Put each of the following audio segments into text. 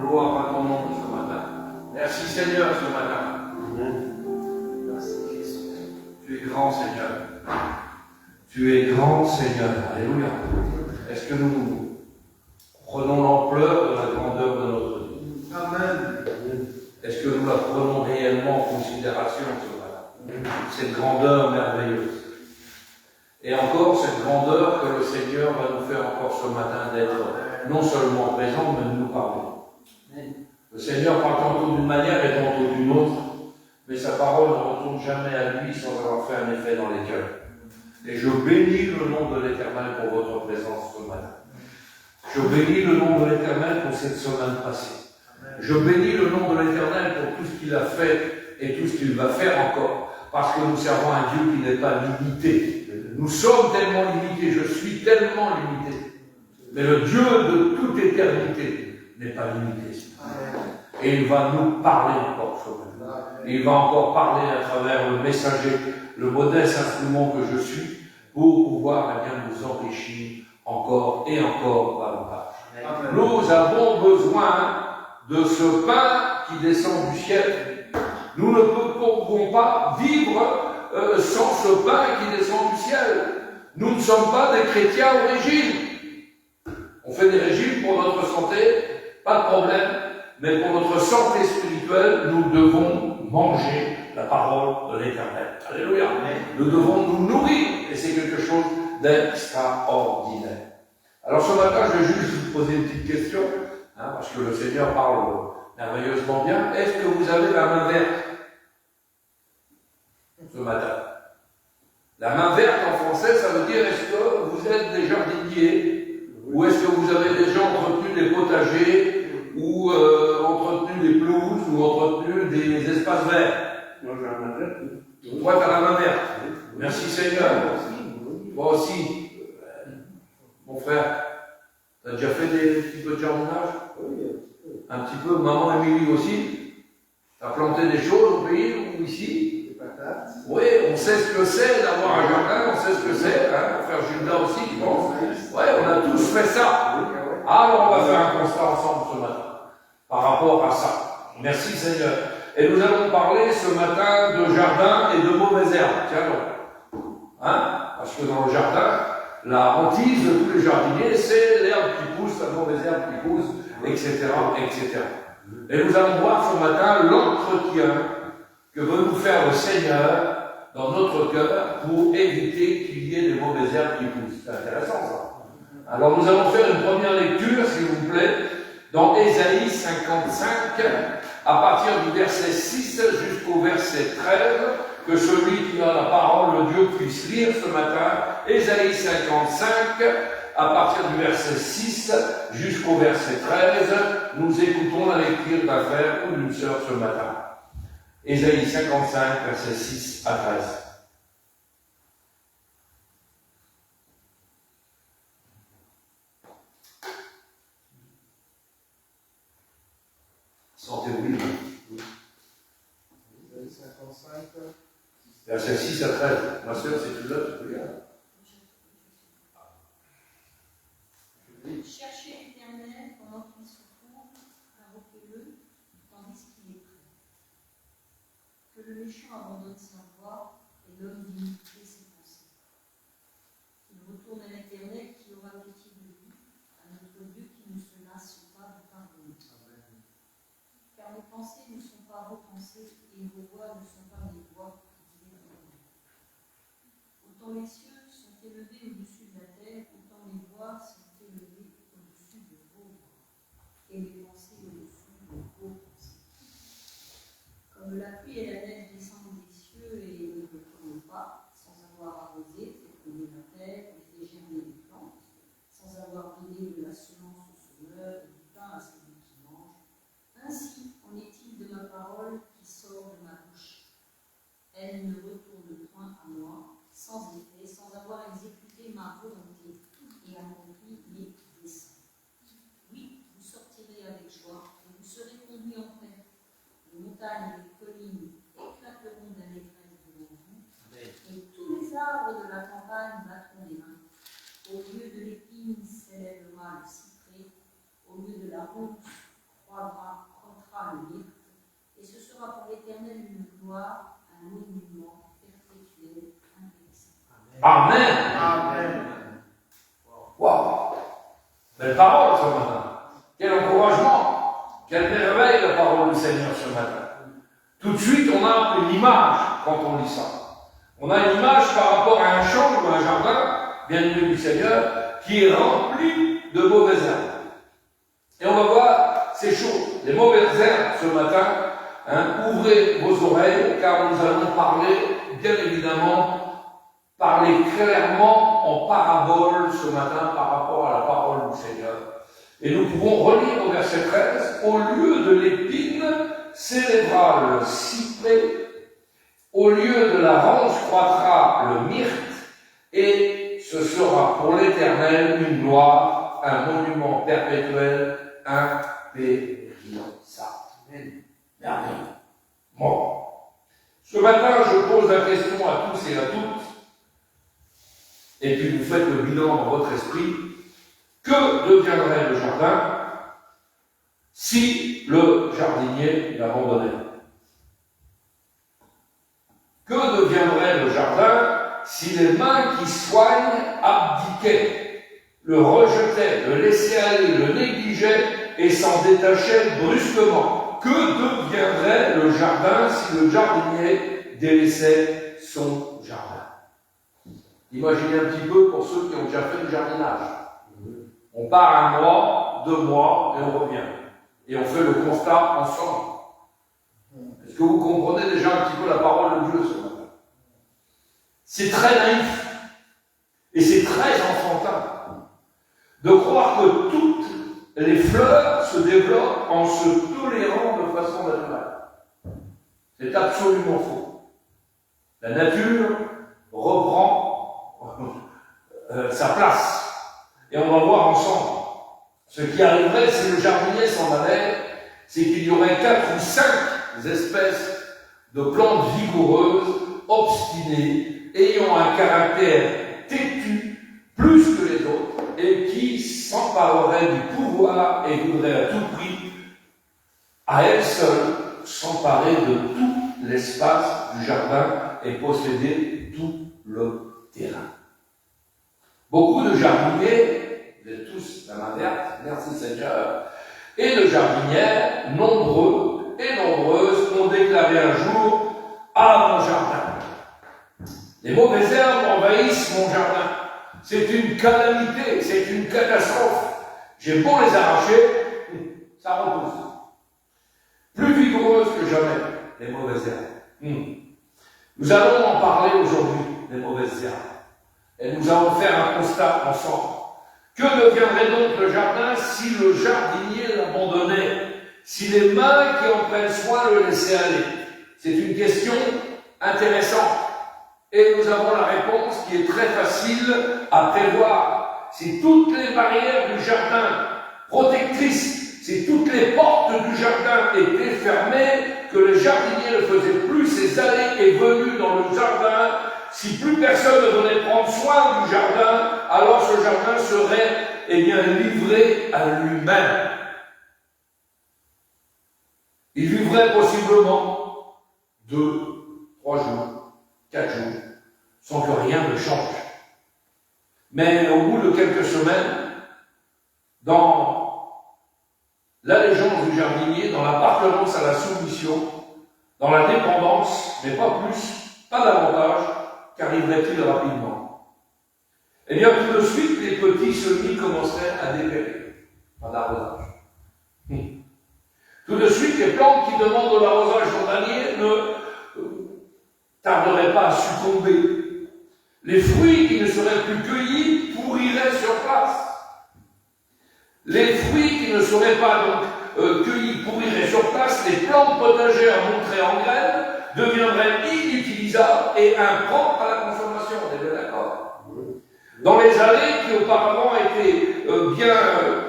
Gloire à ton nom ce matin. Merci Seigneur ce matin. Merci Jésus. Tu es grand Seigneur. Tu es grand Seigneur. Alléluia. Est-ce que nous prenons l'ampleur de la grandeur de notre vie? Amen. Est-ce que nous la prenons réellement en considération ce matin? Cette grandeur merveilleuse. Et encore cette grandeur que le Seigneur va nous faire encore ce matin d'être non seulement présent, mais de nous parler. Le Seigneur parle tantôt d'une manière et tantôt d'une autre, mais sa parole ne retourne jamais à lui sans avoir fait un effet dans les cœurs. Et je bénis le nom de l'Éternel pour votre présence ce matin. Je bénis le nom de l'Éternel pour cette semaine passée. Je bénis le nom de l'Éternel pour tout ce qu'il a fait et tout ce qu'il va faire encore, parce que nous servons un Dieu qui n'est pas limité. Nous sommes tellement limités, je suis tellement limité. Mais le Dieu de toute éternité n'est pas limité. Et il va nous parler encore ce matin. Il va encore parler à travers le messager, le modeste instrument que je suis, pour pouvoir bien nous enrichir encore et encore davantage. Nous avons besoin de ce pain qui descend du ciel. Nous ne pouvons pas vivre sans ce pain qui descend du ciel. Nous ne sommes pas des chrétiens au régime. On fait des régimes pour notre santé, pas de problème, mais pour notre santé spirituelle, nous devons manger la parole de l'Éternel. Alléluia. Nous devons nous nourrir, et c'est quelque chose d'extraordinaire. Alors ce matin, je vais juste vous poser une petite question, parce que le Seigneur parle merveilleusement bien. Est-ce que vous avez la main verte ce matin? La main verte en français, ça veut dire est-ce que vous êtes des jardiniers, ou est-ce que vous avez déjà entretenu des potagers, ou entretenu des pelouses, ou entretenu des espaces verts? Moi j'ai la main verte. Toi, tu as la main verte. Merci Seigneur. Moi aussi. Mon frère, tu as déjà fait des petits peu de jardinage? Un petit peu. Maman Émilie aussi. Tu as planté des choses au pays ou ici? Oui, on sait ce que c'est d'avoir un jardin, on sait ce que c'est, mon frère Gilda aussi, je pense. Oui, on a tous fait ça. Alors on va faire un constat ensemble ce matin, par rapport à ça. Merci Seigneur. Et nous allons parler ce matin de jardin et de mauvaises herbes. Tiens donc. Parce que dans le jardin, la hantise de tous les jardiniers, c'est l'herbe qui pousse, la mauvaise herbe qui pousse, etc., etc. Et nous allons voir ce matin l'entretien que veut nous faire le Seigneur dans notre cœur pour éviter qu'il y ait des mauvaises herbes qui poussent. C'est intéressant ça. Alors nous allons faire une première lecture, s'il vous plaît, dans Ésaïe 55, à partir du verset 6 jusqu'au verset 13, que celui qui a la parole de Dieu puisse lire ce matin. Ésaïe 55, à partir du verset 6 jusqu'au verset 13, nous écoutons la lecture d'un frère ou d'une sœur ce matin. Ésaïe 55, versets 6 à 13. Sentez-vous libre. Ésaïe 55. Versets 6 à 13. Ma sœur, c'est tout là, tu peux lire. Cherchez l'Éternel pendant qu'il se trouve, invoquez-le tandis qu'il est prêt. Que le méchant abandonne sa voie et l'homme d'iniquité ses pensées. Qu'il retourne à l'Éternel qui aura pitié de lui, à notre Dieu qui ne se lasse pas de pardonner. Car nos pensées ne sont pas vos pensées et vos voies ne sont pas mes voies, dit l'Éternel. Autant les cieux sont élevés au-dessus de la terre, autant les voies sont élevées au-dessus de vos voies, et les pensées au-dessus de vos pensées. Comme la pluie et la neige descendent des cieux et ne retournent pas la honte croîtra le myrte, et ce sera pour l'Éternel une gloire, un monument perpétuel, impérissable. Amen. Amen. Waouh! Belle parole ce matin. Quel encouragement! Quelle merveille la parole du Seigneur ce matin. Tout de suite, on a une image quand on lit ça. On a une image par rapport à un champ ou à un jardin, bien aimé du Seigneur, qui est rempli de mauvaises herbes. Et on va voir ces choses. Les mauvaises herbes ce matin, ouvrez vos oreilles, car nous allons parler, bien évidemment, parler clairement en parabole ce matin par rapport à la parole du Seigneur. Et nous pouvons relire au verset 13, au lieu de l'épine s'élèvera le cyprès, au lieu de la rance croîtra le myrte, et ce sera pour l'Éternel une gloire, un monument perpétuel, impérissable. Merveille. Bon. Ce matin, je pose la question à tous et à toutes, et puis vous faites le bilan dans votre esprit. Que deviendrait le jardin si le jardinier l'abandonnait? Que deviendrait le jardin si les mains qui soignent abdiquaient, le rejetaient, le laissaient aller, le négligeaient et s'en détachaient brusquement? Que deviendrait le jardin si le jardinier délaissait son jardin? Imaginez un petit peu pour ceux qui ont déjà fait du jardinage. On part 1 mois, 2 mois, et on revient. Et on fait le constat ensemble. Est-ce que vous comprenez déjà un petit peu la parole de Dieu ce matin? C'est très naïf. Et c'est très enfantin de croire que toutes les fleurs se développent en se tolérant de façon naturelle. C'est absolument faux. La nature reprend sa place. Et on va voir ensemble. Ce qui arriverait si le jardinier s'en allait, c'est qu'il y aurait 4 ou 5 espèces de plantes vigoureuses, obstinées, ayant un caractère têtu plus que les autres, et qui s'empareraient du pouvoir et voudraient à tout prix, à elles seules, s'emparer de tout l'espace du jardin et posséder tout le terrain. Beaucoup de jardiniers, vous êtes tous la main verte, merci Seigneur, et de jardinières, nombreux et nombreuses, ont déclaré un jour: ah, mon jardin, les mauvaises herbes envahissent mon jardin, c'est une calamité, c'est une catastrophe, j'ai beau les arracher, ça repousse. Plus vigoureuses que jamais, les mauvaises herbes. Nous allons en parler aujourd'hui, les mauvaises herbes. Et nous allons faire un constat ensemble. Que deviendrait donc le jardin si le jardinier l'abandonnait, si les mains qui en prennent soin le laissaient aller? C'est une question intéressante. Et nous avons la réponse qui est très facile à prévoir. Si toutes les barrières du jardin protectrices, si toutes les portes du jardin étaient fermées, que le jardinier ne faisait plus ses allées et venues dans le jardin, si plus personne ne venait prendre soin du jardin, alors ce jardin serait, livré à lui-même. Il vivrait possiblement 2, 3 jours, 4 jours, sans que rien ne change. Mais au bout de quelques semaines, dans l'allégeance du jardinier, dans l'appartenance à la soumission, dans la dépendance, mais pas plus, pas davantage, qu'arriverait-il rapidement? Eh bien, tout de suite, les petits semis commenceraient à dépérir, pas d'arrosage. Tout de suite, les plantes qui demandent de l'arrosage journalier ne tarderaient pas à succomber. Les fruits qui ne seraient plus cueillis pourriraient sur place. Les fruits qui ne seraient pas donc cueillis pourriraient sur place. Les plantes potagères montrées en graines deviendraient inutilisables et impropres à la consommation. On est bien d'accord? Dans les allées qui auparavant étaient bien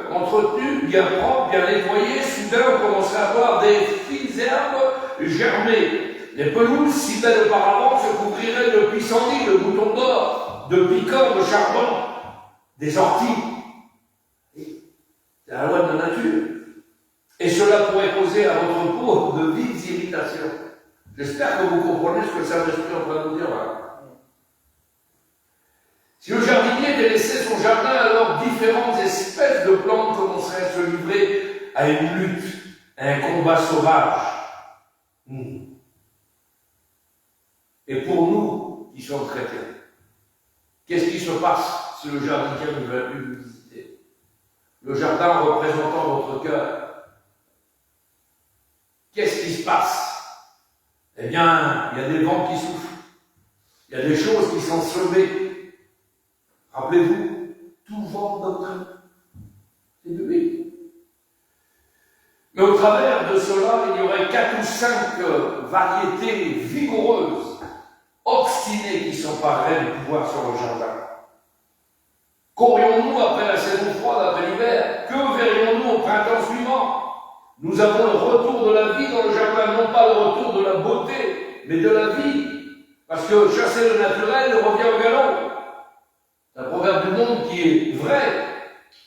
entretenues, bien propres, bien nettoyées, soudain on commençait à voir des fines herbes germer. Les pelouses, si belles auparavant, se couvriraient de pissenlits, de boutons d'or, de piquants, de charbon, des orties. C'est la loi de la nature. exposé à votre peau de vives irritations. J'espère que vous comprenez ce que le Saint-Esprit est en train de nous dire là. Si le jardinier délaissait son jardin, alors différentes espèces de plantes commenceraient à se livrer à une lutte, à un combat sauvage. Et pour nous qui sommes chrétiens, qu'est-ce qui se passe si le jardinier ne veut plus vous visiter? Le jardin représentant votre cœur. Qu'est-ce qui se passe? Eh bien, il y a des vents qui soufflent. Il y a des choses qui sont semées. Rappelez-vous, tout vent doctrine. C'est biblique. Mais au travers de cela, il y aurait 4 ou 5 variétés vigoureuses, obstinées, qui s'empareraient du pouvoir sur le jardin. Qu'aurions-nous après la saison froide, après l'hiver? Que verrions-nous au printemps suivant? Nous avons le retour de la vie dans le jardin, non pas le retour de la beauté, mais de la vie. Parce que chasser le naturel revient au galop. C'est un proverbe du monde qui est vrai.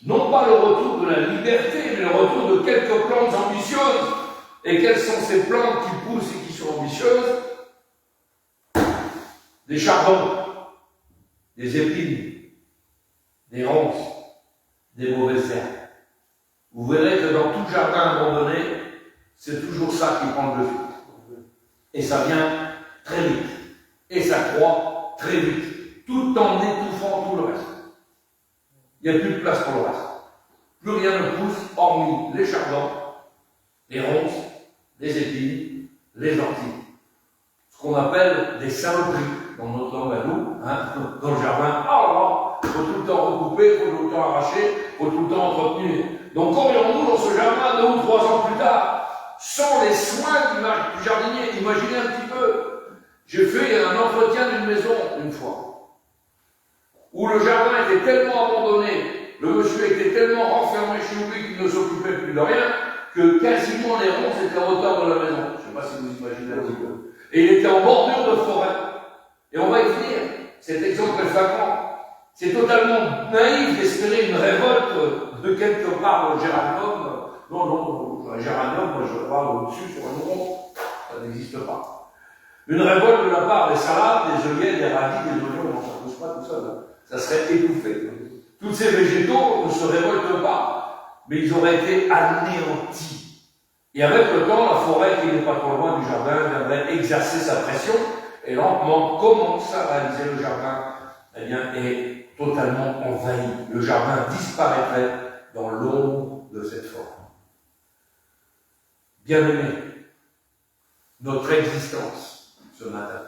Non pas le retour de la liberté, mais le retour de quelques plantes ambitieuses. Et quelles sont ces plantes qui poussent et qui sont ambitieuses? Des chardons, des épines, des ronces, des mauvaises herbes. Vous verrez que dans tout jardin abandonné, c'est toujours ça qui prend le dessus. Et ça vient très vite. Et ça croît très vite. Tout en étouffant tout le reste. Il n'y a plus de place pour le reste. Plus rien ne pousse, hormis les chardons, les ronces, les épines, les orties. Ce qu'on appelle des saloperies dans notre langue à nous, dans le jardin. Oh là là, il faut tout le temps recouper, il faut tout le temps arracher, il faut tout le temps entretenir. Donc qu'aurions-nous dans ce jardin 2 ou 3 ans plus tard, sans les soins du jardinier? Imaginez un petit peu. J'ai fait un entretien d'une maison une fois, où le jardin était tellement abandonné, le monsieur était tellement renfermé chez lui qu'il ne s'occupait plus de rien, que quasiment les ronces étaient à hauteur de la maison. Je ne sais pas si vous imaginez un petit peu. Et il était en bordure de forêt. Et on va y venir. Cet exemple est flagrant. C'est totalement naïf d'espérer une révolte de quelque part au géranium. Non, un géranium, moi je parle au-dessus sur un rond. Ça n'existe pas. Une révolte de la part des salades, des œillets, des radis, des oignons, non, ça ne pousse pas tout ça. Là. Ça serait étouffé. Tous ces végétaux ne se révoltent pas, mais ils auraient été anéantis. Et avec le temps, la forêt qui n'est pas trop loin du jardin viendrait exercer sa pression, et lentement commence à réaliser le jardin, eh bien, est totalement envahi. Le jardin disparaîtrait dans l'ombre de cette forêt. Bien-aimés, notre existence ce matin,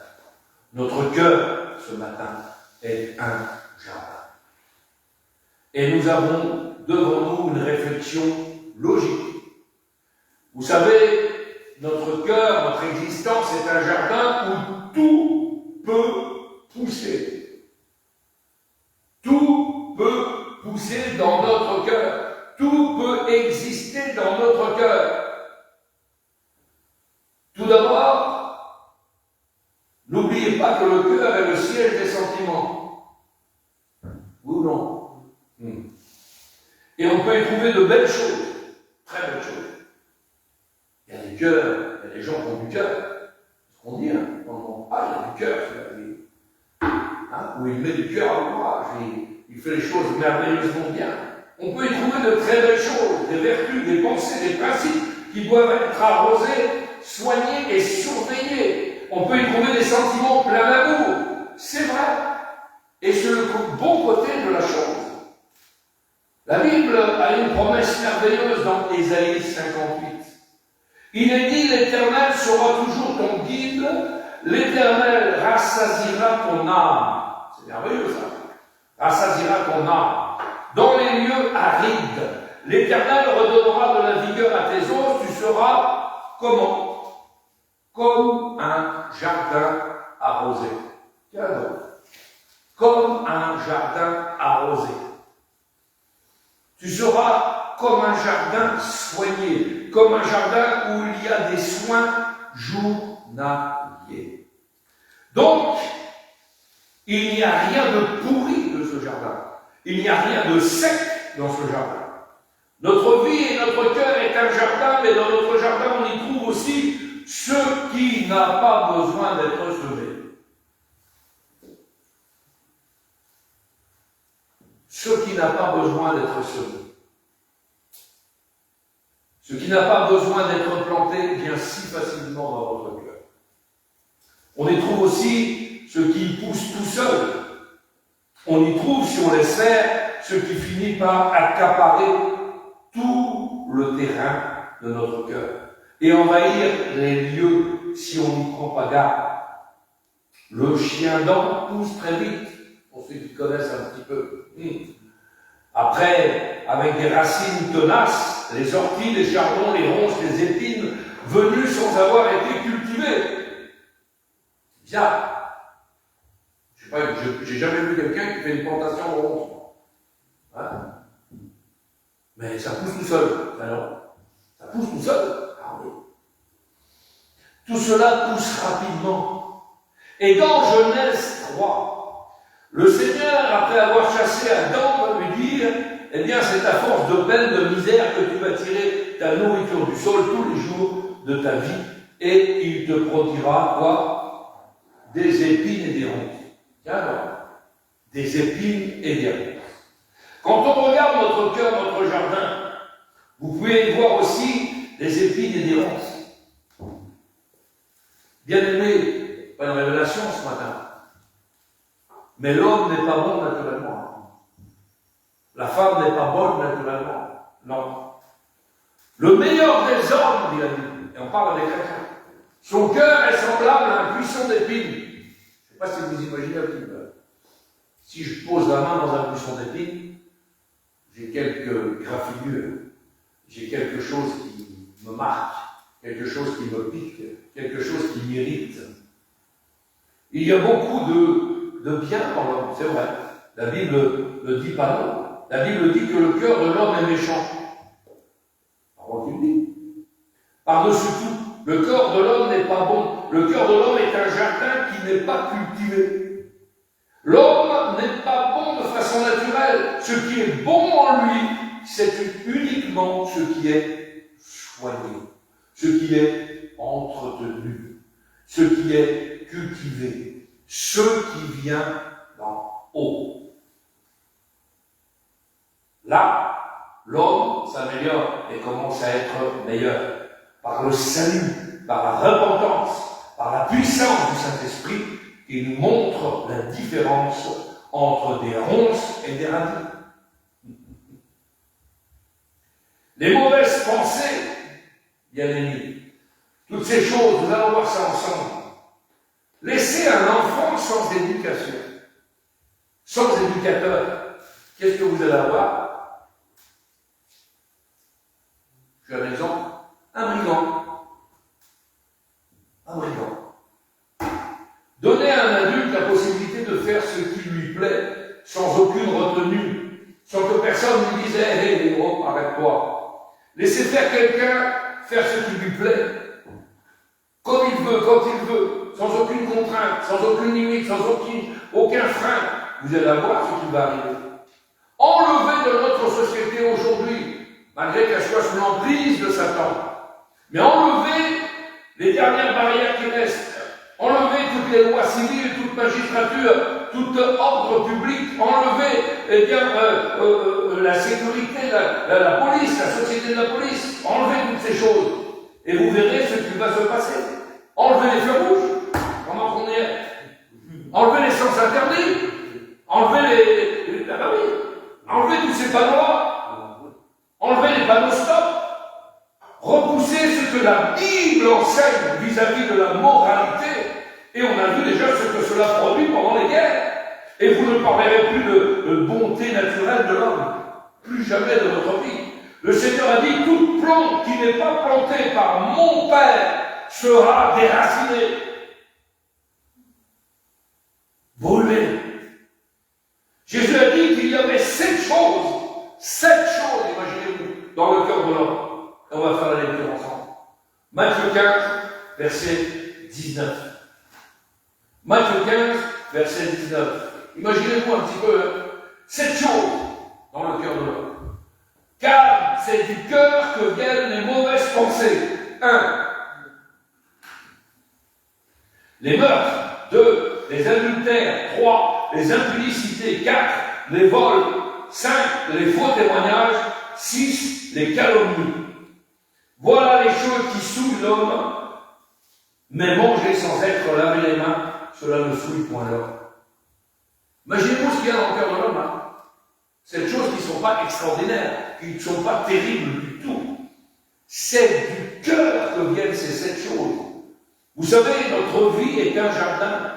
notre cœur ce matin est un jardin. Et nous avons devant nous une réflexion logique. Vous savez, notre cœur, notre existence est un jardin où tout peut pousser. Tout peut pousser dans notre cœur. Tout peut exister dans notre cœur. Tout d'abord, n'oubliez pas que le cœur est le siège des sentiments. Ou non? Et on peut y trouver de belles choses, très belles choses. Il y a des cœurs, il y a des gens qui ont du cœur. C'est ce qu'on dit, il y a du cœur, c'est la vie. Où il met du cœur à l'ouvrage, il fait les choses merveilleusement bien. On peut y trouver de très belles choses, des vertus, des pensées, des principes qui doivent être arrosés, soignés et surveillés. On peut y trouver des sentiments pleins d'amour. C'est vrai. Et c'est le bon côté de la chose. La Bible a une promesse merveilleuse dans Ésaïe 58. Il est dit, l'Éternel sera toujours ton guide, l'Éternel rassasiera ton âme. C'est merveilleux ça. Rassasiera ton âme. Dans les lieux arides, l'Éternel redonnera de la vigueur à tes os, tu seras comment? Comme un jardin arrosé. Comme un jardin arrosé. Tu seras comme un jardin soigné, comme un jardin où il y a des soins journaliers. Donc, il n'y a rien de pourri de ce jardin. Il n'y a rien de sec dans ce jardin. Notre vie et notre cœur est un jardin, mais dans notre jardin ce qui n'a pas besoin d'être semé. Ce qui n'a pas besoin d'être planté vient si facilement dans votre cœur. On y trouve aussi ce qui pousse tout seul. On y trouve, si on laisse faire, ce qui finit par accaparer tout le terrain de notre cœur et envahir les lieux si on n'y prend pas garde. Le chien dent pousse très vite, pour ceux qui connaissent un petit peu. Après, avec des racines tenaces, les orties, les chardons, les ronces, les épines, venues sans avoir été cultivées. Bien. Je sais pas, j'ai jamais vu quelqu'un qui fait une plantation de ronces. Hein? Mais ça pousse tout seul. Alors, ça pousse tout seul. Ah oui. Tout cela pousse rapidement. Et dans Genèse 3, le Seigneur, après avoir chassé Adam, va lui dire, eh bien, c'est à force de peine, de misère que tu vas tirer ta nourriture du sol tous les jours de ta vie, et il te produira quoi? Des épines et des ronces. Tiens alors, des épines et des ronces. Quand on regarde notre cœur, notre jardin, vous pouvez y voir aussi des épines et des ronces. Bien-aimés, pas une révélation ce matin, mais l'homme n'est pas bon naturellement. La femme n'est pas bonne naturellement. Non. Le meilleur des hommes, dit la Bible, et on parle des chrétiens, son cœur est semblable à un buisson d'épines. Je ne sais pas si vous imaginez un petit peu. Si je pose la main dans un buisson d'épines, j'ai quelques graffinures, j'ai quelque chose qui me marque, quelque chose qui me pique, quelque chose qui m'irrite. Il y a beaucoup de bien dans l'homme, c'est vrai. La Bible ne dit pas non. La Bible dit que le cœur de l'homme est méchant. Parole qu'il dit. Par-dessus tout, le cœur de l'homme n'est pas bon. Le cœur de l'homme est un jardin qui n'est pas cultivé. L'homme n'est pas bon de façon naturelle. Ce qui est bon en lui, c'est uniquement ce qui est soigné, ce qui est entretenu, ce qui est cultivé, ce qui vient d'en haut. Là, l'homme s'améliore et commence à être meilleur par le salut, par la repentance, par la puissance du Saint-Esprit qui nous montre la différence entre des ronces et des radis. Les mauvaises pensées, bien-aimés, toutes ces choses, nous allons voir ça ensemble. Laisser un enfant sans éducation, sans éducateur, qu'est-ce que vous allez avoir? Je suis un exemple, un brigand. Un brigand. Donner à un adulte la possibilité de faire ce qui lui plaît, sans aucune retenue, sans que personne lui dise « Hé, gros, arrête-toi ». Laisser faire quelqu'un faire ce qui lui plaît, comme il veut, quand il veut, sans aucune contrainte, sans aucune limite, sans aucun frein. Vous allez voir ce qui va arriver. Enlever de notre société aujourd'hui, malgré qu'elle soit sous l'emprise de Satan, mais enlever les dernières barrières qui restent, enlever toutes les lois civiles, toute magistrature, tout ordre public, enlever la sécurité, la police, la société de la police, enlever toutes ces choses. Et vous verrez ce qui va se passer. Enlever les feux rouges, pendant qu'on est. Enlever les sens interdits, enlever enlever tous ces panneaux-là, enlever les panneaux stop, repousser ce que la Bible enseigne vis-à-vis de la moralité. Et on a vu déjà ce que cela produit pendant les guerres. Et vous ne parlerez plus de bonté naturelle de l'homme. Plus jamais de votre vie. Le Seigneur a dit, toute plante qui n'est pas plantée par mon Père sera déracinée. Brûlée. Jésus a dit qu'il y avait 7 choses, imaginez-vous, dans le cœur de l'homme. On va faire la lecture ensemble. Matthieu 15, verset 19. Matthieu 15, verset 19. Imaginez-vous un petit peu, 7 choses dans le cœur de l'homme. Car c'est du cœur que viennent les mauvaises pensées. 1. Les meurtres. 2. Les adultères. 3. Les impudicités. 4. Les vols. 5. Les faux témoignages. 6. Les calomnies. Voilà les choses qui souillent l'homme, mais manger sans être lavé les mains, cela ne souille point l'homme. Imaginez-vous ce qu'il y a dans le cœur de l'homme. Ces choses qui ne sont pas extraordinaires, qui ne sont pas terribles du tout. C'est du cœur que viennent ces 7 choses. Vous savez, notre vie est un jardin.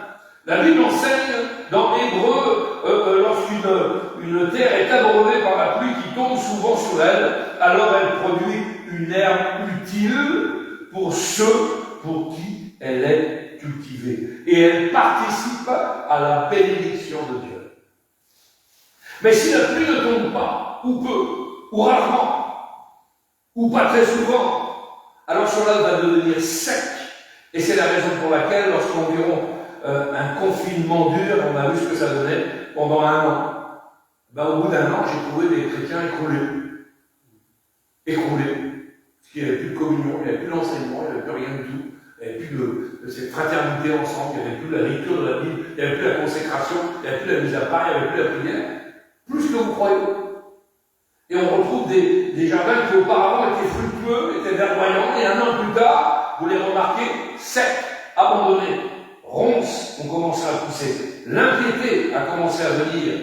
La Bible enseigne dans Hébreu, lorsqu'une terre est abreuvée par la pluie qui tombe souvent sur elle, alors elle produit une herbe utile pour ceux pour qui elle est cultivée. Et elle participe à la bénédiction de Dieu. Mais si la pluie ne tombe pas, ou peu, ou rarement, ou pas très souvent, alors cela va devenir sec. Et c'est la raison pour laquelle, lorsqu'on verront un confinement dur, on a vu ce que ça donnait pendant 1 an. Au bout d'1 an, j'ai trouvé des chrétiens écroulés. Parce qu'il n'y avait plus de communion, il n'y avait plus d'enseignement, il n'y avait plus rien du tout. Il n'y avait plus de cette fraternité ensemble, il n'y avait plus la lecture de la Bible, il n'y avait plus la consécration, il n'y avait plus la mise à part, il n'y avait plus la prière. Plus que vous croyez. Et on retrouve des jardins qui auparavant étaient fructueux, étaient verdoyants, et 1 an plus tard, vous les remarquez, secs, abandonnés, ronces ont commencé à pousser, l'impiété a commencé à venir,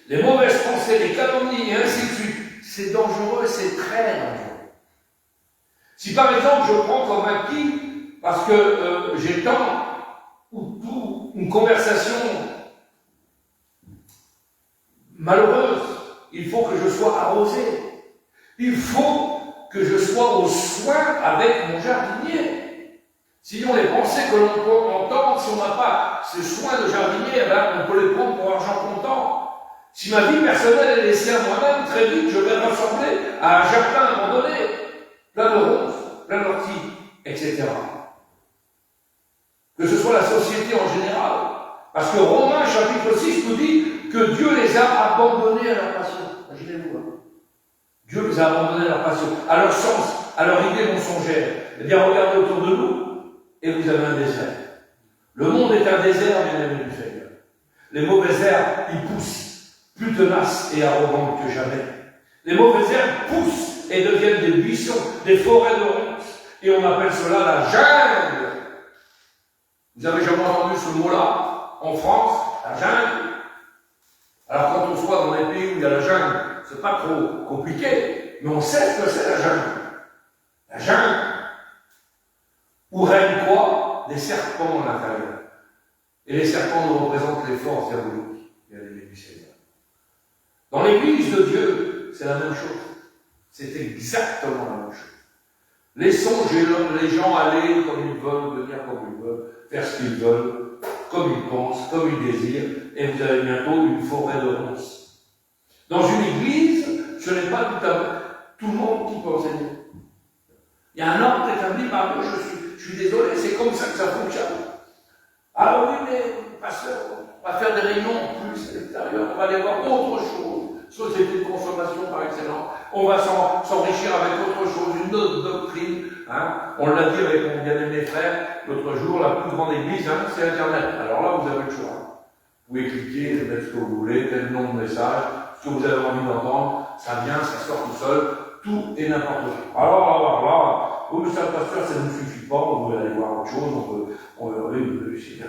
les mauvaises pensées, les calomnies, et ainsi de suite. C'est dangereux, c'est très dangereux. Si par exemple je prends comme acquis, parce que j'ai tant ou une conversation malheureuse, il faut que je sois arrosé. Il faut que je sois au soin avec mon jardinier. Sinon, les pensées que l'on peut entendre, si on n'a pas ce soin de jardinier, on peut les prendre pour argent comptant. Si ma vie personnelle est laissée à moi-même, très vite, je vais ressembler à un jardin abandonné, plein de ronces, plein d'orties, etc. Que ce soit la société en général. Parce que Romains chapitre 6 nous dit que Dieu les a abandonnés à leur passion. Imaginez-vous. Dieu les a abandonnés à leur passion, à leur sens, à leur idée mensongère. Eh bien, regardez autour de nous, et vous avez un désert. Le monde est un désert, bien aimé du Seigneur. Les mauvaises herbes, ils poussent, plus tenaces et arrogantes que jamais. Les mauvaises herbes poussent et deviennent des buissons, des forêts de ronces. Et on appelle cela la jungle. Vous avez jamais entendu ce mot-là en France, la jungle? Alors quand on soit dans les pays où il y a la jungle, c'est pas trop compliqué, mais on sait ce que c'est la jungle. La jungle, où règne quoi? Des serpents à l'intérieur. Et les serpents nous représentent les forces diaboliques, bien aimé du Seigneur. Dans l'église de Dieu, c'est la même chose. C'est exactement la même chose. Laissons les gens aller comme ils veulent, venir comme ils veulent, faire ce qu'ils veulent, comme ils pensent, comme ils désirent, et vous avez bientôt une forêt de ronces. Dans une église, ce n'est pas tout le monde qui peut enseigner. Il y a un ordre établi par eux, je suis désolé, c'est comme ça que ça fonctionne. Alors oui, mais pasteur, on va faire des réunions en plus à l'extérieur, on va aller voir autre chose, société de consommation par excellence, on va s'enrichir avec autre chose, une autre doctrine. On l'a dit avec mon bien-aimé frère l'autre jour, la plus grande église, c'est Internet. Alors là, vous avez le choix. Vous pouvez cliquer, mettre ce que vous voulez, tel nom de message, ce que vous avez envie d'entendre, ça vient, ça sort tout seul, tout et n'importe quoi. Alors, oui, mais ça, pasteur, ça ne nous suffit pas, on veut aller voir autre chose, c'est bien.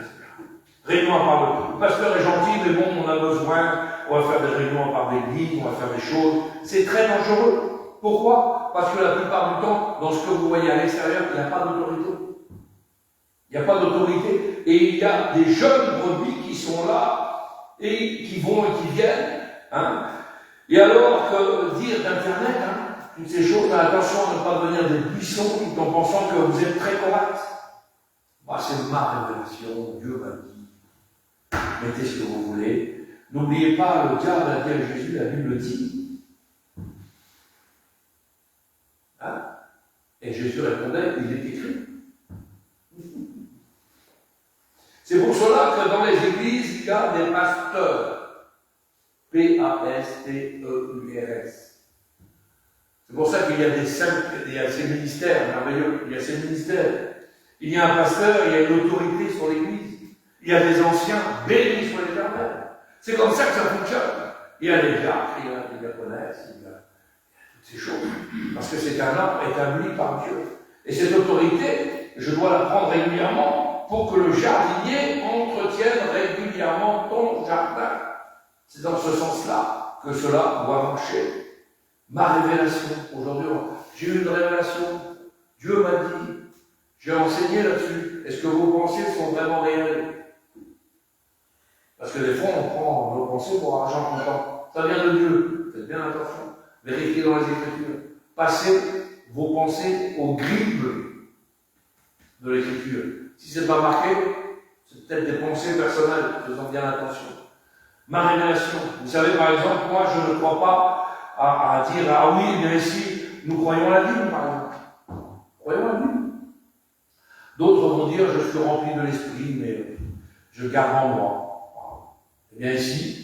Réunion à part le pasteur est gentil, mais bon, on a besoin, on va faire des réunions à part d'église, on va faire des choses. C'est très dangereux. Pourquoi? Parce que la plupart du temps, dans ce que vous voyez à l'extérieur, il n'y a pas d'autorité. Il n'y a pas d'autorité. Et il y a des jeunes brebis qui sont là, et qui vont et qui viennent. Et alors, que dire d'Internet, toutes ces choses, attention à ne pas devenir des buissons tout en pensant que vous êtes très correct. C'est ma révélation, Dieu m'a dit. Mettez ce que vous voulez. N'oubliez pas, le diable a dit à Jésus, la Bible dit. Et Jésus répondait, il est écrit. C'est pour cela que dans les églises, il y a des pasteurs. P-A-S-T-E-U-R-S. C'est pour ça qu'il y a ces ministères merveilleux, il y a ces ministères. Il y a un pasteur, il y a une autorité sur l'église. Il y a des anciens bénis sur l'éternel. C'est comme ça que ça fonctionne. Il Il y a des diacres, il y a des diaconesses, il y a toutes ces choses. Parce que c'est un ordre établi par Dieu. Et cette autorité, je dois la prendre régulièrement pour que le jardinier entretienne régulièrement ton jardin. C'est dans ce sens-là que cela doit marcher. Ma révélation, aujourd'hui, j'ai eu une révélation. Dieu m'a dit, j'ai enseigné là-dessus. Est-ce que vos pensées sont vraiment réelles? Parce que des fois, on prend nos pensées pour argent comptant. Ça vient de Dieu. Faites bien attention. Vérifiez dans les Écritures. Passez vos pensées au crible de l'Écriture. Si ce n'est pas marqué, c'est peut-être des pensées personnelles. Faisons bien attention. Ma révélation. Vous savez, par exemple, moi, je ne crois pas à dire, ah oui, bien ici, nous croyons à la Bible, par exemple. Croyons à la Bible. D'autres vont dire, je suis rempli de l'esprit, mais je garde en moi. Eh bien ici,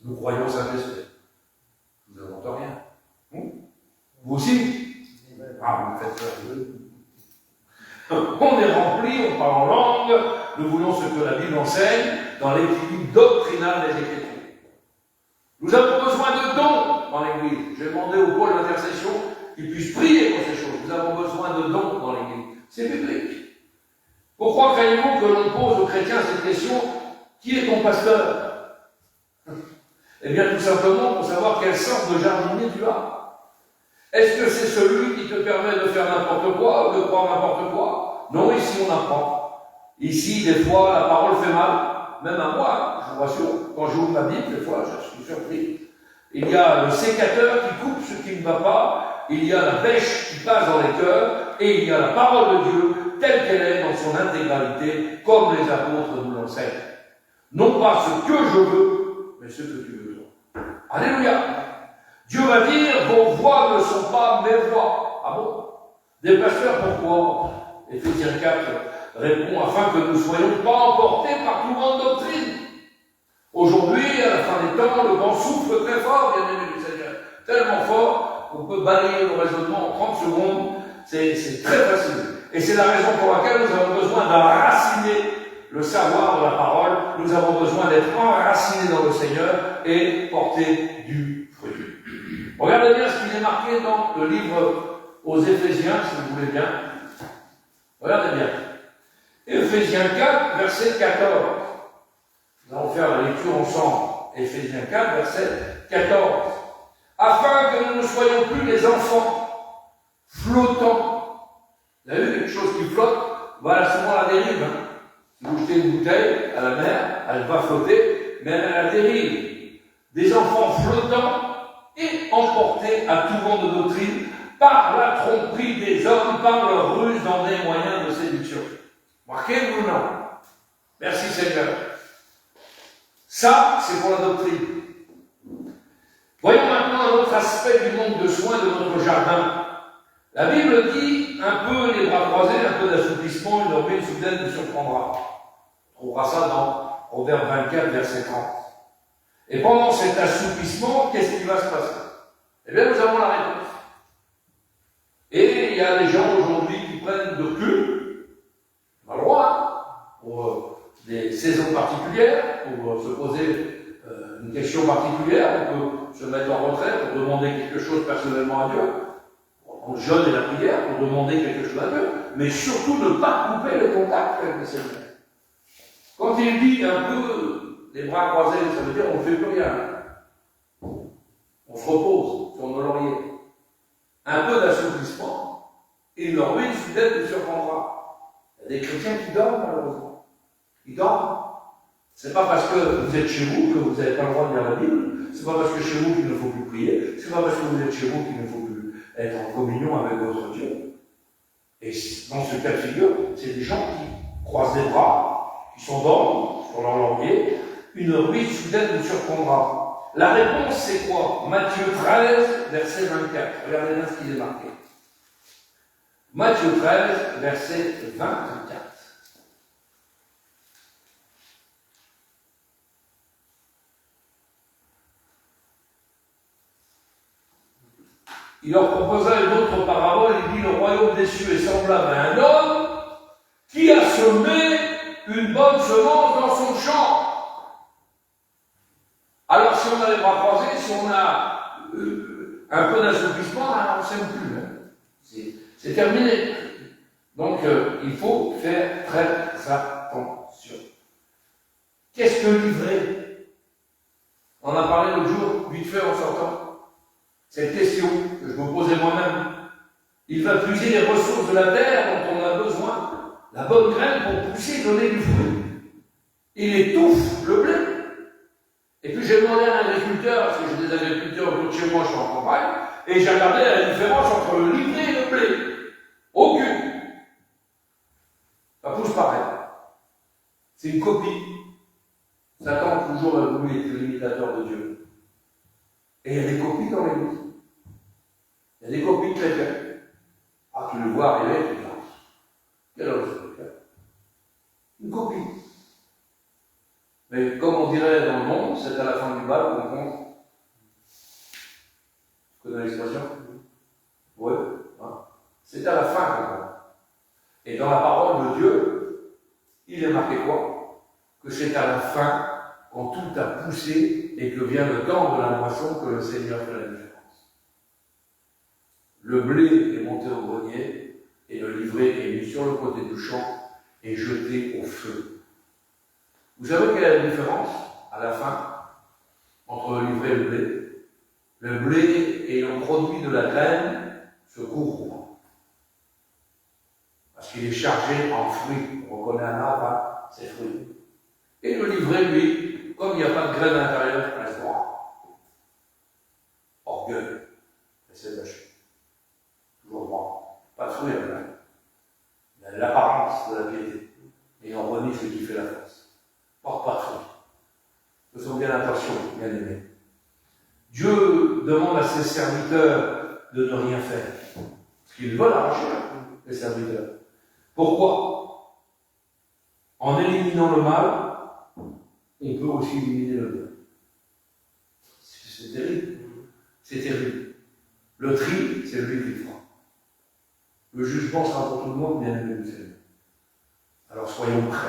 nous croyons au Saint-Esprit. Vous n'inventez rien. Vous aussi? Ah, vous me faites peur. On est rempli, on parle en langue, nous voulons ce que la Bible enseigne dans l'équilibre doctrinal des Écritures. Nous avons besoin de dons dans l'Église. J'ai demandé au pôle d'intercession qu'ils puissent prier pour ces choses. Nous avons besoin de dons dans l'Église. C'est biblique. Pourquoi craignez-vous que l'on pose aux chrétiens cette question? Qui est ton pasteur? Eh bien, tout simplement pour savoir quelle sorte de jardinier tu as. Est-ce que c'est celui qui te permet de faire n'importe quoi ou de croire n'importe quoi? Non, ici on apprend. Ici, des fois, la parole fait mal. Même à moi, je vous rassure, quand j'ouvre ma Bible, des fois, je suis surpris. Il y a le sécateur qui coupe ce qui ne va pas, il y a la bêche qui passe dans les cœurs, et il y a la parole de Dieu, telle qu'elle est dans son intégralité, comme les apôtres nous l'enseignent. Non pas ce que je veux, mais ce que tu veux toi. Alléluia! Dieu va dire, vos voix ne sont pas mes voix. Ah bon? Des pasteurs, pourquoi? Éphésiens 4 répond, afin que nous ne soyons pas emportés par tout vent de doctrine. Aujourd'hui, à la fin des temps, le vent souffle très fort, bien aimé du Seigneur. Tellement fort qu'on peut balayer le raisonnement en 30 secondes. C'est très facile. Et c'est la raison pour laquelle nous avons besoin d'enraciner le savoir de la parole. Nous avons besoin d'être enracinés dans le Seigneur et porter du fruit. Regardez bien ce qui est marqué dans le livre aux Éphésiens, si vous voulez bien. Regardez bien. Éphésiens 4, verset 14. Nous allons faire la lecture ensemble. Éphésiens 4, verset 14. Afin que nous ne soyons plus des enfants flottants. Vous avez vu quelque chose qui flotte? Voilà souvent la dérive. Hein. Si vous jetez une bouteille à la mer, elle va flotter, mais elle a la dérive. Des enfants flottants et emportés à tout vent de doctrine par la tromperie des hommes, par leur ruse dans des moyens de séduction. Marquez-vous, non? Merci Seigneur. Ça, c'est pour la doctrine. Voyons maintenant un autre aspect du manque de soins de notre jardin. La Bible dit un peu les bras croisés, un peu d'assouplissement, une orbite soudaine nous surprendra. On trouvera ça dans Proverbe 24, verset 30. Et pendant cet assouplissement, qu'est-ce qui va se passer? Eh bien, nous avons la réponse. Et il y a des gens aujourd'hui qui prennent de recul, on a le droit, pour des saisons particulières, pour se poser une question particulière, on peut se mettre en retrait pour demander quelque chose personnellement à Dieu, on jeûne et la prière pour demander quelque chose à Dieu, mais surtout ne pas couper le contact avec le Seigneur. Quand il dit un peu les bras croisés, ça veut dire on ne fait plus rien. On se repose sur nos lauriers. Un peu d'assouplissement, et une ruine soudaine nous surprendra. Il y a des chrétiens qui dorment, malheureusement. Ils dorment. C'est pas parce que vous êtes chez vous que vous n'avez pas le droit de lire la Bible. C'est pas parce que chez vous qu'il ne faut plus prier. C'est pas parce que vous êtes chez vous qu'il ne faut plus être en communion avec votre Dieu. Et dans ce cas de figure, c'est des gens qui croisent les bras, qui s'endorment sur leur laurier. Une ruine soudaine nous surprendra. La réponse, c'est quoi? Matthieu 13, verset 24. Regardez bien ce qu'il est marqué. Matthieu 13, verset 24. Il leur proposa une autre parabole, il dit, le royaume des cieux est semblable à un homme qui a semé une bonne semence dans son champ. Alors si on a a les bras croisés, si on a un peu d'assouplissement, on ne s'aime plus. Hein. C'est terminé. Donc, il faut faire très attention. Qu'est-ce que livrer? On en a parlé l'autre jour, vite fait en sortant. Cette question que je me posais moi-même. Il va puiser les ressources de la terre dont on a besoin, la bonne graine pour pousser et donner du fruit. Il étouffe le blé. Et puis j'ai demandé à un agriculteur, parce que j'ai des agriculteurs autour de chez moi, je suis en campagne, et j'ai regardé la différence entre le livret et le blé. Aucune. Ça pousse pareil. C'est une copie. Satan toujours a voulu être l'imitateur de Dieu. Et il y a des copies dans l'Église. Il y a des copies chrétiennes. Ah, tu le vois arriver, tu dis, quel homme c'est ça? Une copie. Mais comme on dirait dans le monde, c'est à la fin du bal qu'on compte. Tu connais l'expression? Oui. Hein? C'est à la fin qu'on compte. Et dans la parole de Dieu, il est marqué quoi? Que c'est à la fin, quand tout a poussé et que vient le temps de la moisson, que le Seigneur fait la différence. Le blé est monté au grenier et le livret est mis sur le côté du champ et jeté au feu. Vous savez quelle est la différence à la fin entre le livret et le blé? Le blé ayant produit de la graine se corrompt parce qu'il est chargé en fruits. On reconnaît un arbre, c'est fruits. Et le livret, lui, comme il n'y a pas de graine à l'intérieur, il reste droit. Orgueil, c'est lâché. Toujours droit. Pas de fruits à l'intérieur. Il a l'apparence de la piété. Et on renie ce qui fait la force. Porte pas de fruits. Faisons bien attention, bien aimés. Dieu demande à ses serviteurs de ne rien faire. Parce qu'ils veulent arracher les serviteurs. Pourquoi? En éliminant le mal, on peut aussi éliminer le bien. C'est terrible. C'est terrible. Le tri, c'est lui qui le fera. Le jugement sera pour tout le monde, bien aimé du Seigneur. Alors soyons prêts.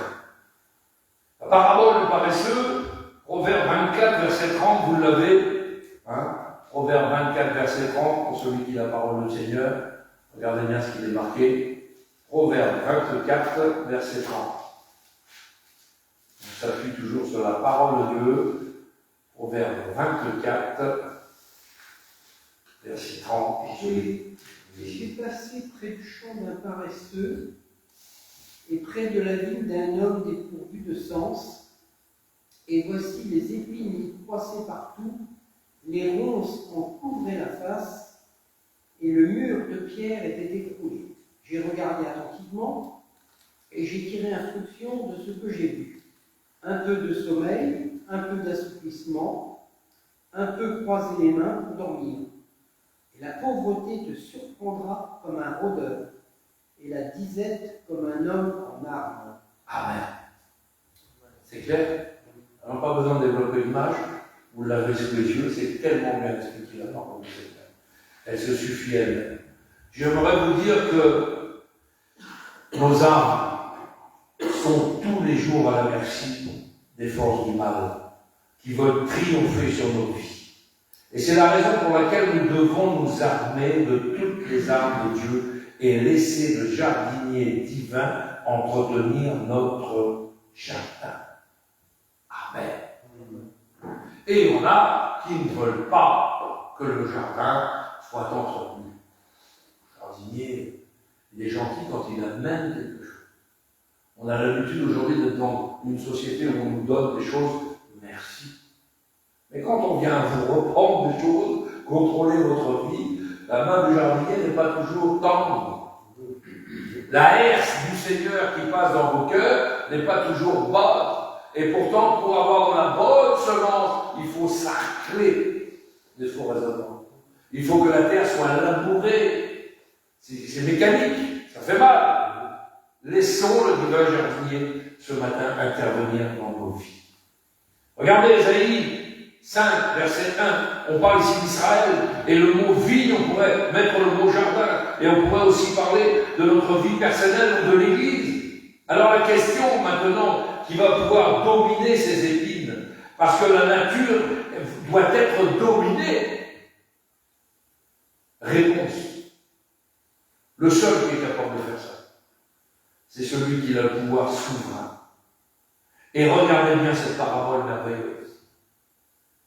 La parabole du paresseux, Proverbe 24, verset 30, vous l'avez. Hein? Proverbe 24, verset 30, pour celui qui a la parole du Seigneur. Regardez bien ce qu'il est marqué. Proverbe 24, verset 30. On s'appuie toujours sur la parole de Dieu. Proverbe 24, verset 30. J'ai passé près du champ d'un paresseux et près de la vigne d'un homme dépourvu de sens, et voici les épines y croissaient partout, les ronces en couvraient la face, et le mur de pierre était écroulé. J'ai regardé attentivement, et j'ai tiré instruction de ce que j'ai vu. Un peu de sommeil, un peu d'assouplissement, un peu croiser les mains pour dormir. Et la pauvreté te surprendra comme un rôdeur, et la disette comme un homme en armes. Amen. C'est clair? On n'a pas besoin de développer l'image, vous l'avez sous les yeux, c'est tellement bien expliqué la parole de Seigneur. Elle se suffit elle-même. J'aimerais vous dire que nos âmes sont tous les jours à la merci des forces du mal qui veulent triompher sur nos vies. Et c'est la raison pour laquelle nous devons nous armer de toutes les armes de Dieu et laisser le jardinier divin entretenir notre jardin. Amen. Et on a qui ne veulent pas que le jardin soit entretenu. Le jardinier, il est gentil quand il amène quelque chose. On a l'habitude aujourd'hui d'être dans une société où on nous donne des choses, merci. Mais quand on vient vous reprendre des choses, contrôler votre vie, la main du jardinier n'est pas toujours tendre. La herse du Seigneur qui passe dans vos cœurs n'est pas toujours bonne. Et pourtant, pour avoir la bonne semence, il faut sarcler des faux raisonnements. Il faut que la terre soit labourée. C'est mécanique, ça fait mal. Laissons le divin jardinier ce matin intervenir dans nos vies. Regardez Ésaïe 5, verset 1. On parle ici d'Israël, et le mot vigne, on pourrait mettre le mot jardin, et on pourrait aussi parler de notre vie personnelle ou de l'Église. Alors la question maintenant qui va pouvoir dominer ces épines, parce que la nature doit être dominé. Réponse. Le seul qui est capable de faire ça, c'est celui qui a le pouvoir souverain. Et regardez bien cette parabole merveilleuse.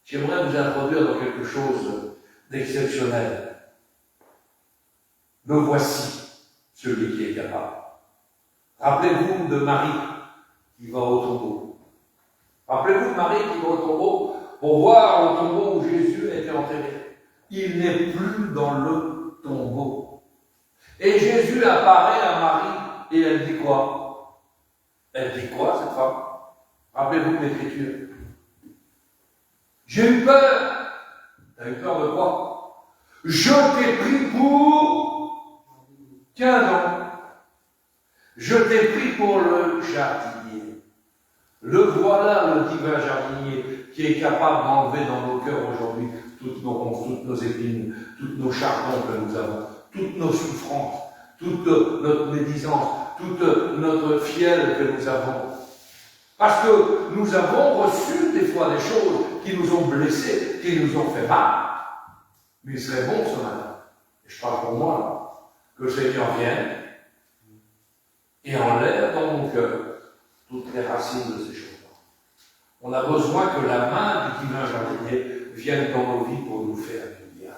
J'aimerais vous introduire dans quelque chose d'exceptionnel. Me voici, celui qui est capable. Rappelez-vous de Marie qui va au tombeau. Rappelez-vous de Marie qui va au tombeau pour voir le tombeau où Jésus a été enterré. Il n'est plus dans le tombeau. Et Jésus apparaît à Marie et elle dit quoi? Elle dit quoi, cette femme? Rappelez-vous de l'Écriture. J'ai eu peur. T'as eu peur de quoi? Je t'ai pris pour 15 ans. Je t'ai pris pour le jardinier. Le voilà, le divin jardinier, qui est capable d'enlever dans nos cœurs aujourd'hui toutes nos ronces, toutes nos épines, toutes nos chardons que nous avons, toutes nos souffrances, toute notre médisance, toute notre fiel que nous avons. Parce que nous avons reçu des fois des choses qui nous ont blessés, qui nous ont fait mal. Mais il serait bon ce matin, et je parle pour moi, là, que le Seigneur vienne et enlève dans mon cœur toutes les racines de ces choses-là. On a besoin que la main du divin jardinier vienne dans nos vies pour nous faire du bien.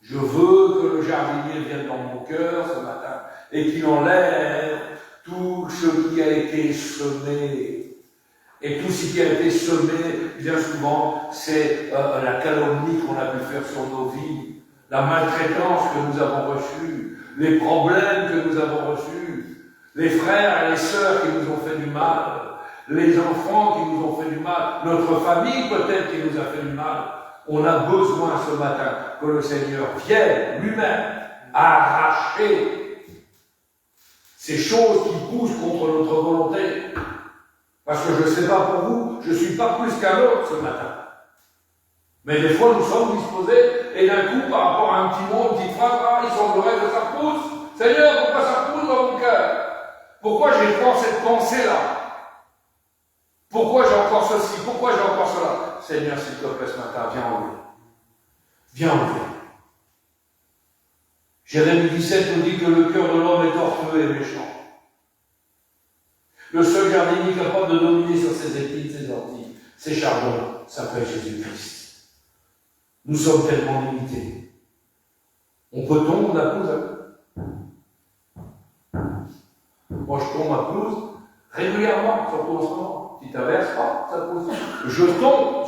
Je veux que le jardinier vienne dans mon cœur ce matin et qu'il enlève tout ce qui a été semé. Et tout ce qui a été semé, bien souvent, c'est la calomnie qu'on a pu faire sur nos vies, la maltraitance que nous avons reçue, les problèmes que nous avons reçus, les frères et les sœurs qui nous ont fait du mal, les enfants qui nous ont fait du mal, notre famille peut-être qui nous a fait du mal. On a besoin ce matin que le Seigneur vienne lui-même arracher ces choses qui poussent contre notre volonté. Parce que je ne sais pas pour vous, je ne suis pas plus qu'un autre ce matin. Mais des fois, nous sommes disposés, et d'un coup, par rapport à un petit mot, une petite phrase, il semblerait que ça pousse. Seigneur, pourquoi ça pousse dans mon cœur? Pourquoi j'ai encore cette pensée-là? Pourquoi j'ai encore ceci? Pourquoi j'ai encore cela? Seigneur, s'il te plaît, ce matin, viens enlever. Viens enlever. Jérémie 17 nous dit que le cœur de l'homme est tortueux et méchant. Le seul jardinier capable de dominer sur ses épines, ses orties, ses charbons, s'appelle Jésus-Christ. Nous sommes tellement limités. On peut tomber la pelouse. Moi, je tombe ma pelouse régulièrement, surtout en ce moment. Si tu n'averses pas, ça pousse. Je tombe.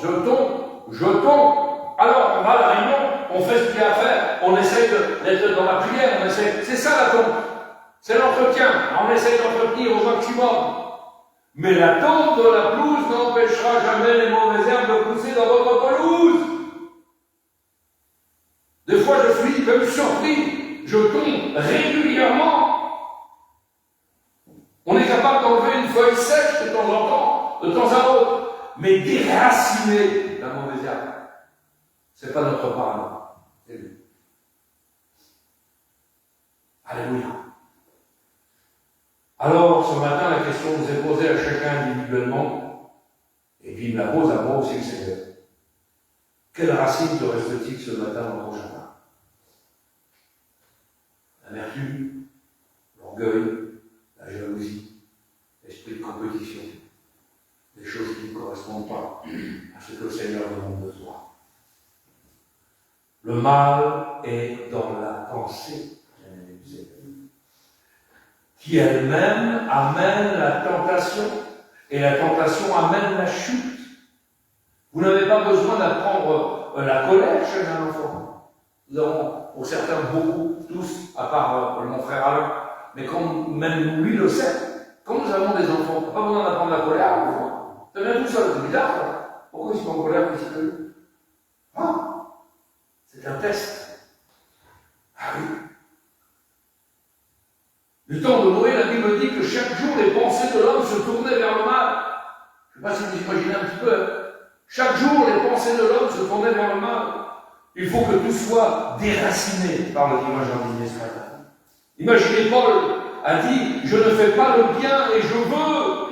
Alors, on va à la réunion, on fait ce qu'il y a à faire, on essaye d'être dans la prière, on essaye. C'est ça la tombe. C'est l'entretien. On essaye d'entretenir au maximum. Mais la tombe de la pelouse n'empêchera jamais les mauvaises herbes de pousser dans votre pelouse. Des fois, je suis même surpris. Je tombe régulièrement. On est capable d'enlever une feuille sèche de temps en temps, de temps à autre. Mais déraciner la mauvaise herbe, ce n'est pas notre part, c'est lui. Alléluia. Alors, ce matin, la question nous est posée à chacun individuellement, et puis il me la pose à moi aussi, le Seigneur. Quelle racine te reste-t-il ce matin dans ton jardin? L'amertume, l'orgueil, la jalousie, l'esprit de compétition, des choses qui ne correspondent pas à ce que le Seigneur demande de toi. Le mal est dans la pensée, qui elle-même amène la tentation, et la tentation amène la chute. Vous n'avez pas besoin d'apprendre la colère chez un enfant. Nous avons, pour certains, beaucoup, tous, à part mon frère Alain, mais comme même lui le sait, quand nous avons des enfants, on n'a pas besoin d'apprendre la colère à l'enfant. Ça vient tout seul, c'est bizarre, ça. Pourquoi ils sont en colère plus que hein? C'est un test. Ah oui. Du temps de Noé, la Bible dit que chaque jour, les pensées de l'homme se tournaient vers le mal. Je ne sais pas si vous imaginez un petit peu. Chaque jour, les pensées de l'homme se tournaient vers le mal. Il faut que tout soit déraciné par le divin jardinier ce matin. Imaginez, Paul a dit, je ne fais pas le bien et je veux.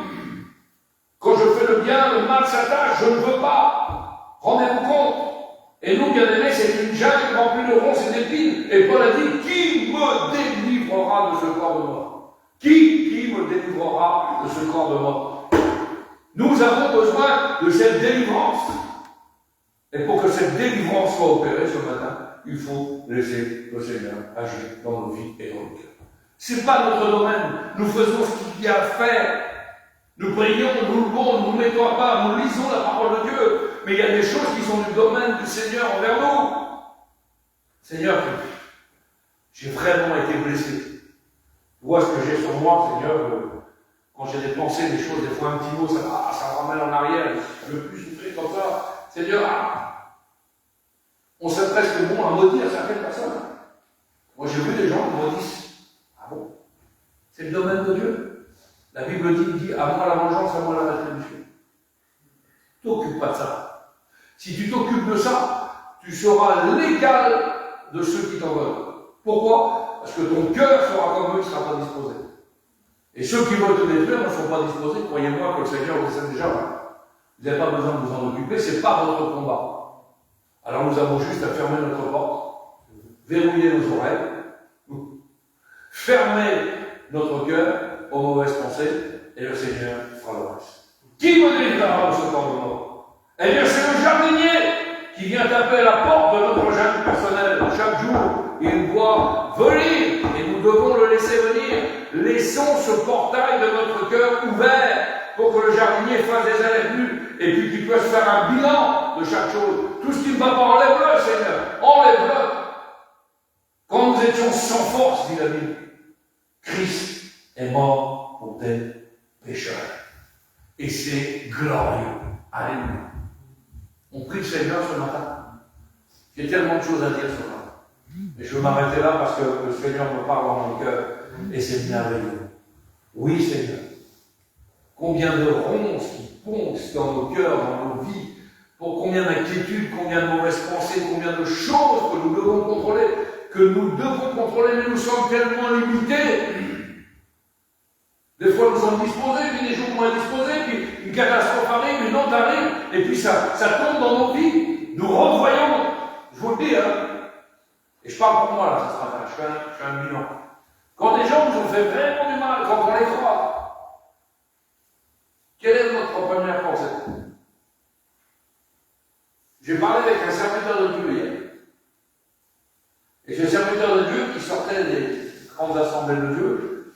Quand je fais le bien, le mal s'attache, je ne veux pas. Rendez-vous compte? Et nous, bien aimés, c'est une jungle remplie de ronces et d'épines. Et Paul a dit, qui me délivrera de ce corps de mort? Qui me délivrera de ce corps de mort? Nous avons besoin de cette délivrance. Et pour que cette délivrance soit opérée ce matin, il faut laisser le Seigneur agir dans nos vies et dans nos cœurs. Ce n'est pas notre domaine. Nous faisons ce qu'il y a à faire. Nous prions, nous louons, nous ne mettons à part, nous lisons la parole de Dieu. Mais il y a des choses qui sont du domaine du Seigneur envers nous. Seigneur, j'ai vraiment été blessé. Tu vois ce que j'ai sur moi, Seigneur, quand j'ai des pensées, des choses, des fois un petit mot, ça me ramène en arrière, je ne veux plus souffrir comme ça. Seigneur, on serait presque bon à maudire certaines personnes. Moi j'ai vu des gens qui maudissent. Ah bon? C'est le domaine de Dieu. La Bible dit, à moi la vengeance, à moi la rétribution. T'occupe pas de ça. Si tu t'occupes de ça, tu seras l'égal de ceux qui t'en veulent. Pourquoi? Parce que ton cœur sera comme eux, il ne sera pas disposé. Et ceux qui veulent te détruire ne sont pas disposés. Croyez-moi que le Seigneur vous sait déjà. Vous n'avez pas besoin de vous en occuper, ce n'est pas votre combat. Alors nous avons juste à fermer notre porte, verrouiller nos oreilles, fermer notre cœur aux mauvaises pensées, et le Seigneur fera le reste. Qui me délivrera de ce corps de mort? Eh bien, c'est le jardinier qui vient taper à la porte de notre jardin personnel. Chaque jour, il doit venir, et nous devons le laisser venir. Laissons ce portail de notre cœur ouvert pour que le jardinier fasse des allées-venues et puis qu'il puisse faire un bilan de chaque chose. Tout ce qui ne va pas, enlève-le, Seigneur. Enlève-le. Quand nous étions sans force, dit la Bible, Christ est mort pour des pécheurs. Et c'est glorieux. Alléluia. On prie le Seigneur ce matin. J'ai tellement de choses à dire ce matin. Mais je veux m'arrêter là parce que le Seigneur me parle dans mon cœur. Et c'est merveilleux. Oui, Seigneur. Combien de ronces qui poncent dans nos cœurs, dans nos vies. Pour combien d'inquiétudes, combien de mauvaises pensées, combien de choses que nous devons contrôler. Mais nous sommes tellement limités. Des fois, nous sommes disposés, puis des jours moins disposés, puis une catastrophe arrive, une autre arrive, et puis ça tombe dans nos vies. Nous revoyons, je vous le dis, et je parle pour moi là, ce matin, je fais un bilan. Quand des gens nous ont fait vraiment du mal, quand on les croit, quelle est notre première pensée? J'ai parlé avec un serviteur de Dieu hier. Et ce serviteur de Dieu qui sortait des grandes assemblées de Dieu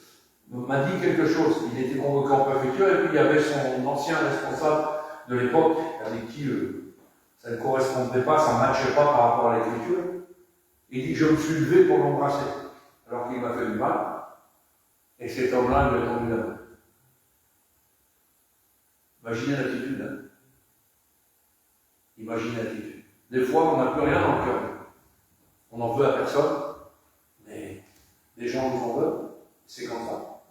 m'a dit quelque chose. Il était convoqué en préfecture et puis il y avait son ancien responsable de l'époque avec qui ça ne correspondait pas, ça ne matchait pas par rapport à l'écriture. Il dit, je me suis levé pour l'embrasser, alors qu'il m'a fait du mal. Et cet homme-là lui a tendu la main. Imaginez l'attitude, hein. Imaginez l'attitude. Des fois, on n'a plus rien dans le cœur. On n'en veut à personne, mais les gens nous en veulent, c'est comme ça.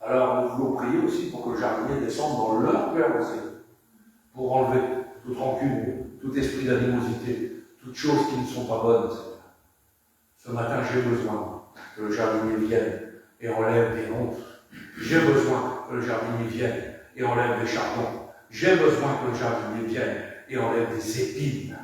Alors, nous voulons prier aussi pour que le jardinier descende dans leur cœur aussi, pour enlever toute rancune, tout esprit d'animosité, toutes choses qui ne sont pas bonnes. Ce matin, j'ai besoin que le jardinier vienne et enlève des hontes. J'ai besoin que le jardinier vienne et enlève des chardons. J'ai besoin que le jardinier vienne et enlève des épines.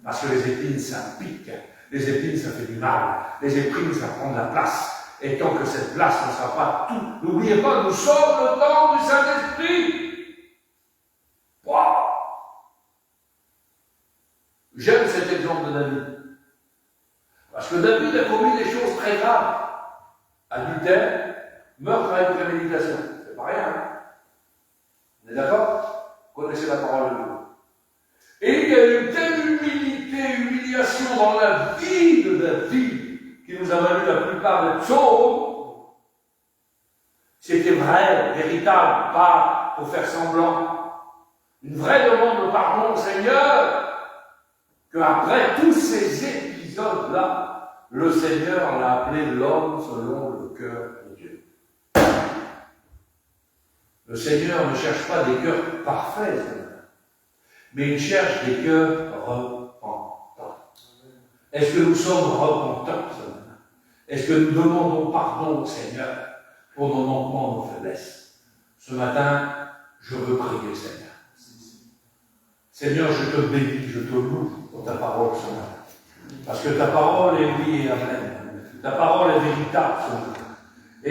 Parce que les épines, ça pique. Les épines, ça fait du mal. Les épines, ça prend de la place. Et tant que cette place ne sera pas tout, n'oubliez pas, nous sommes le temple du Saint-Esprit. Wow. J'aime cet exemple de David. Parce que David a commis des choses très graves. Adultère, meurtre avec préméditation. C'est pas rien. Hein? On est d'accord? Vous connaissez la parole de Dieu. Et il y a une telle humiliation dans la vie de David qui nous a valu la plupart des psaumes. C'était vrai, véritable, pas pour faire semblant. Une vraie demande de pardon au Seigneur, qu'après tous ces épisodes-là, le Seigneur l'a appelé l'homme selon le cœur de Dieu. Le Seigneur ne cherche pas des cœurs parfaits, mais il cherche des cœurs repentants. Est-ce que nous sommes repentants ce matin? Est-ce que nous demandons pardon au Seigneur pour nos manquements, nos faiblesses? Ce matin, je veux prier le Seigneur. Seigneur, je te bénis, je te loue pour ta parole ce matin. Parce que ta parole est oui et amen. Ta parole est véritable ce matin.